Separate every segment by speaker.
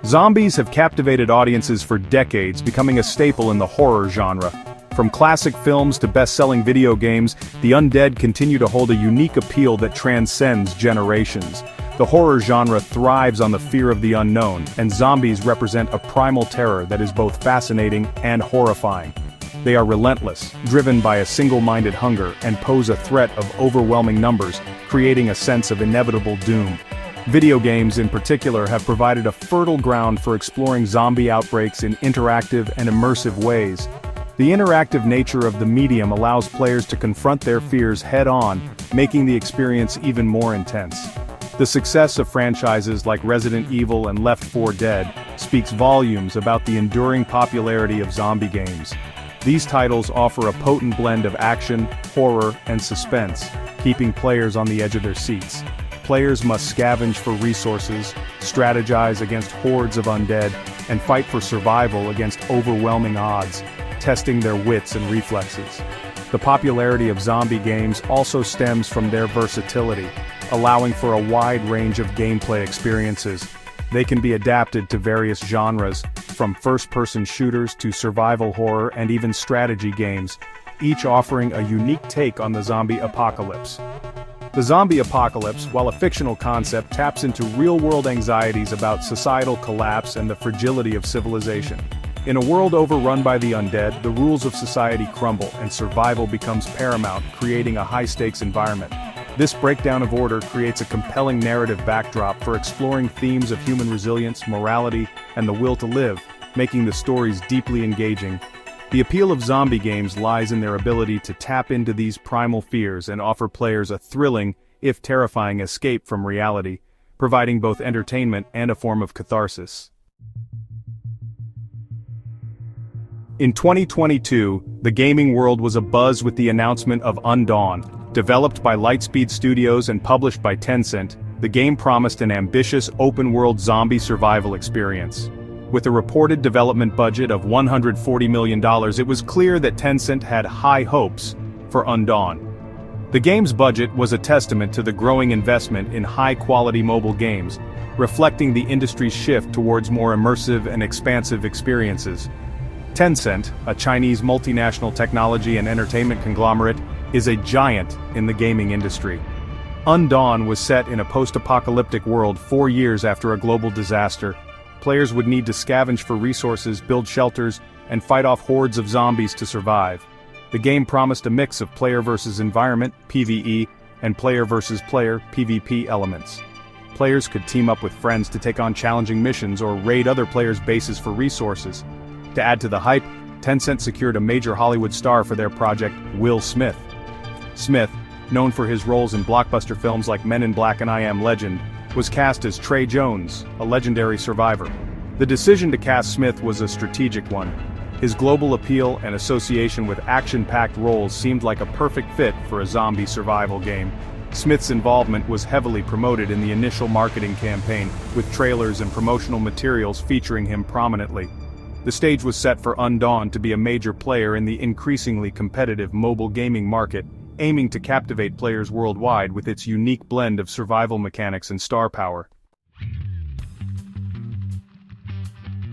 Speaker 1: Zombies have captivated audiences for decades, becoming a staple in the horror genre. From classic films to best-selling video games, the undead continue to hold a unique appeal that transcends generations. The horror genre thrives on the fear of the unknown, and zombies represent a primal terror that is both fascinating and horrifying. They are relentless, driven by a single-minded hunger, and pose a threat of overwhelming numbers, creating a sense of inevitable doom. Video games in particular have provided a fertile ground for exploring zombie outbreaks in interactive and immersive ways. The interactive nature of the medium allows players to confront their fears head-on, making the experience even more intense. The success of franchises like Resident Evil and Left 4 Dead speaks volumes about the enduring popularity of zombie games. These titles offer a potent blend of action, horror, and suspense, keeping players on the edge of their seats. Players must scavenge for resources, strategize against hordes of undead, and fight for survival against overwhelming odds, testing their wits and reflexes. The popularity of zombie games also stems from their versatility, allowing for a wide range of gameplay experiences. They can be adapted to various genres, from first-person shooters to survival horror and even strategy games, each offering a unique take on the zombie apocalypse. The zombie apocalypse, while a fictional concept, taps into real-world anxieties about societal collapse and the fragility of civilization. In a world overrun by the undead, the rules of society crumble and survival becomes paramount, creating a high-stakes environment. This breakdown of order creates a compelling narrative backdrop for exploring themes of human resilience, morality, and the will to live, making the stories deeply engaging. The appeal of zombie games lies in their ability to tap into these primal fears and offer players a thrilling, if terrifying, escape from reality, providing both entertainment and a form of catharsis. In 2022, the gaming world was abuzz with the announcement of Undawn. Developed by Lightspeed Studios and published by Tencent, the game promised an ambitious open-world zombie survival experience. With a reported development budget of $140 million, it was clear that Tencent had high hopes for Undawn. The game's budget was a testament to the growing investment in high-quality mobile games, reflecting the industry's shift towards more immersive and expansive experiences. Tencent, a Chinese multinational technology and entertainment conglomerate, is a giant in the gaming industry. Undawn was set in a post-apocalyptic world 4 years after a global disaster. Players would need to scavenge for resources, build shelters, and fight off hordes of zombies to survive. The game promised a mix of player versus environment, PvE, and player versus player, PvP elements. Players could team up with friends to take on challenging missions or raid other players' bases for resources. To add to the hype, Tencent secured a major Hollywood star for their project, Will Smith. Smith, known for his roles in blockbuster films like Men in Black and I Am Legend, was cast as Trey Jones, a legendary survivor. The decision to cast Smith was a strategic one. His global appeal and association with action-packed roles seemed like a perfect fit for a zombie survival game. Smith's involvement was heavily promoted in the initial marketing campaign, with trailers and promotional materials featuring him prominently. The stage was set for Undawn to be a major player in the increasingly competitive mobile gaming market, aiming to captivate players worldwide with its unique blend of survival mechanics and star power.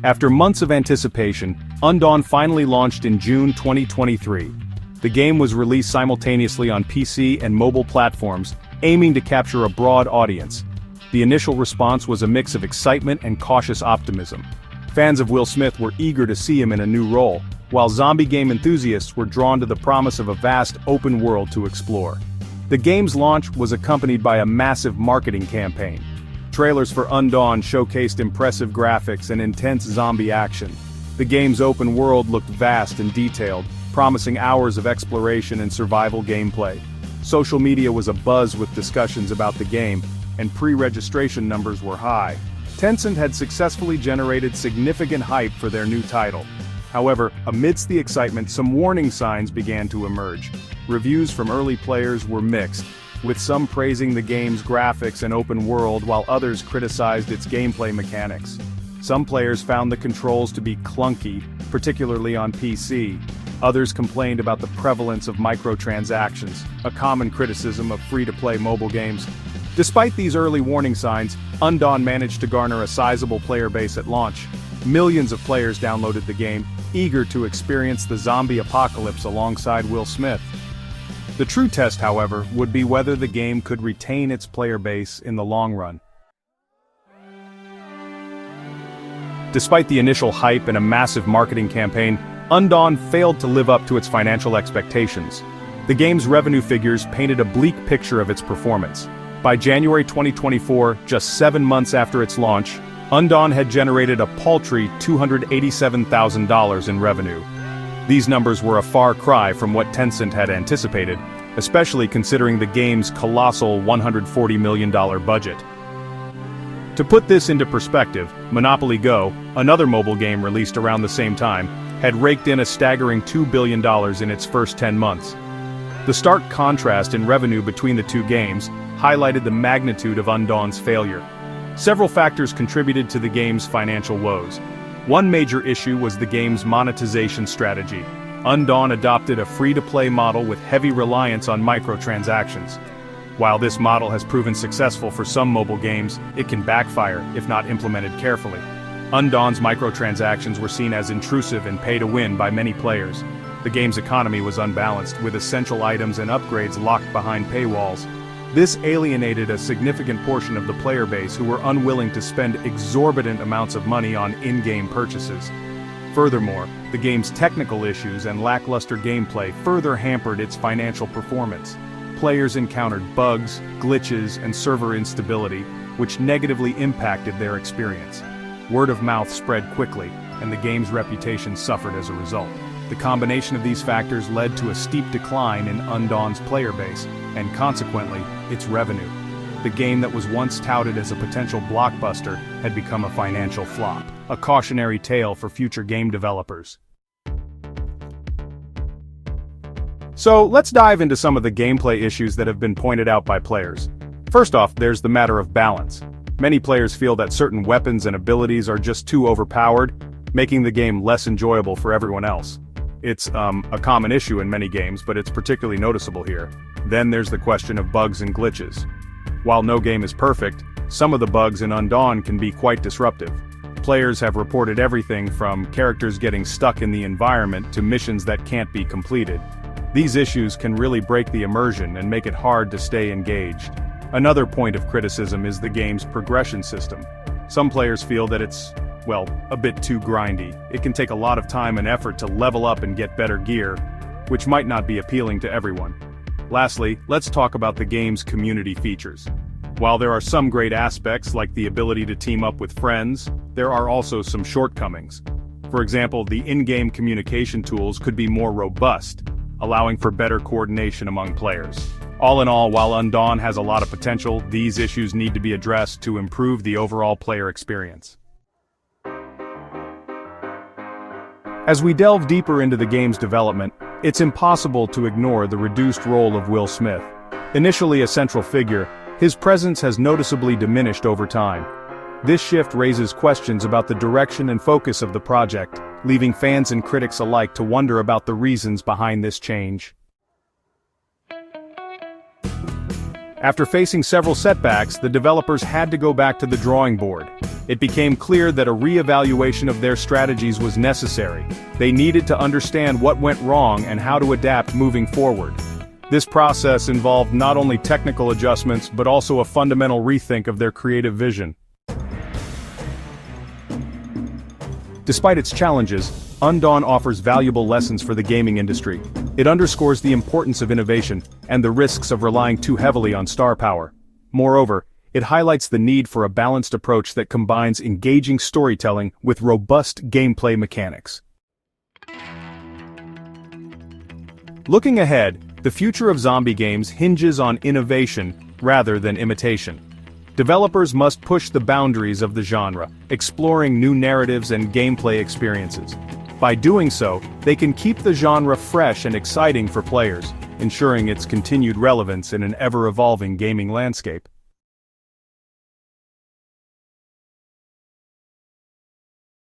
Speaker 1: After months of anticipation, Undawn finally launched in June 2023. The game was released simultaneously on PC and mobile platforms, aiming to capture a broad audience. The initial response was a mix of excitement and cautious optimism. Fans of Will Smith were eager to see him in a new role, while zombie game enthusiasts were drawn to the promise of a vast open world to explore. The game's launch was accompanied by a massive marketing campaign. Trailers for Undawn showcased impressive graphics and intense zombie action. The game's open world looked vast and detailed, promising hours of exploration and survival gameplay. Social media was abuzz with discussions about the game, and pre-registration numbers were high. Tencent had successfully generated significant hype for their new title. However, amidst the excitement, some warning signs began to emerge. Reviews from early players were mixed, with some praising the game's graphics and open world while others criticized its gameplay mechanics. Some players found the controls to be clunky, particularly on PC. Others complained about the prevalence of microtransactions, a common criticism of free-to-play mobile games. Despite these early warning signs, Undawn managed to garner a sizable player base at launch. Millions of players downloaded the game, eager to experience the zombie apocalypse alongside Will Smith. The true test, however, would be whether the game could retain its player base in the long run. Despite the initial hype and a massive marketing campaign, Undawn failed to live up to its financial expectations. The game's revenue figures painted a bleak picture of its performance. By January 2024, just 7 months after its launch, Undawn had generated a paltry $287,000 in revenue. These numbers were a far cry from what Tencent had anticipated, especially considering the game's colossal $140 million budget. To put this into perspective, Monopoly Go, another mobile game released around the same time, had raked in a staggering $2 billion in its first 10 months. The stark contrast in revenue between the two games highlighted the magnitude of Undawn's failure. Several factors contributed to the game's financial woes. One major issue was the game's monetization strategy. Undawn adopted a free-to-play model with heavy reliance on microtransactions. While this model has proven successful for some mobile games, it can backfire if not implemented carefully. Undawn's microtransactions were seen as intrusive and pay-to-win by many players. The game's economy was unbalanced, with essential items and upgrades locked behind paywalls. This alienated a significant portion of the player base who were unwilling to spend exorbitant amounts of money on in-game purchases. Furthermore, the game's technical issues and lackluster gameplay further hampered its financial performance. Players encountered bugs, glitches, and server instability, which negatively impacted their experience. Word of mouth spread quickly, and the game's reputation suffered as a result. The combination of these factors led to a steep decline in Undawn's player base, and consequently, its revenue. The game that was once touted as a potential blockbuster had become a financial flop, a cautionary tale for future game developers. So, let's dive into some of the gameplay issues that have been pointed out by players. First off, there's the matter of balance. Many players feel that certain weapons and abilities are just too overpowered, making the game less enjoyable for everyone else. It's a common issue in many games, but it's particularly noticeable here. Then there's the question of bugs and glitches. While no game is perfect, some of the bugs in Undawn can be quite disruptive. Players have reported everything from characters getting stuck in the environment to missions that can't be completed. These issues can really break the immersion and make it hard to stay engaged. Another point of criticism is the game's progression system. Some players feel that it's, well, a bit too grindy. It can take a lot of time and effort to level up and get better gear, which might not be appealing to everyone. Lastly, let's talk about the game's community features. While there are some great aspects like the ability to team up with friends, there are also some shortcomings. For example, the in-game communication tools could be more robust, allowing for better coordination among players. All in all, while Undawn has a lot of potential, these issues need to be addressed to improve the overall player experience. As we delve deeper into the game's development, it's impossible to ignore the reduced role of Will Smith. Initially a central figure, his presence has noticeably diminished over time. This shift raises questions about the direction and focus of the project, leaving fans and critics alike to wonder about the reasons behind this change. After facing several setbacks, the developers had to go back to the drawing board. It became clear that a re-evaluation of their strategies was necessary. They needed to understand what went wrong and how to adapt moving forward. This process involved not only technical adjustments but also a fundamental rethink of their creative vision. Despite its challenges, Undawn offers valuable lessons for the gaming industry. It underscores the importance of innovation and the risks of relying too heavily on star power. Moreover, it highlights the need for a balanced approach that combines engaging storytelling with robust gameplay mechanics. Looking ahead, the future of zombie games hinges on innovation rather than imitation. Developers must push the boundaries of the genre, exploring new narratives and gameplay experiences. By doing so, they can keep the genre fresh and exciting for players, ensuring its continued relevance in an ever-evolving gaming landscape.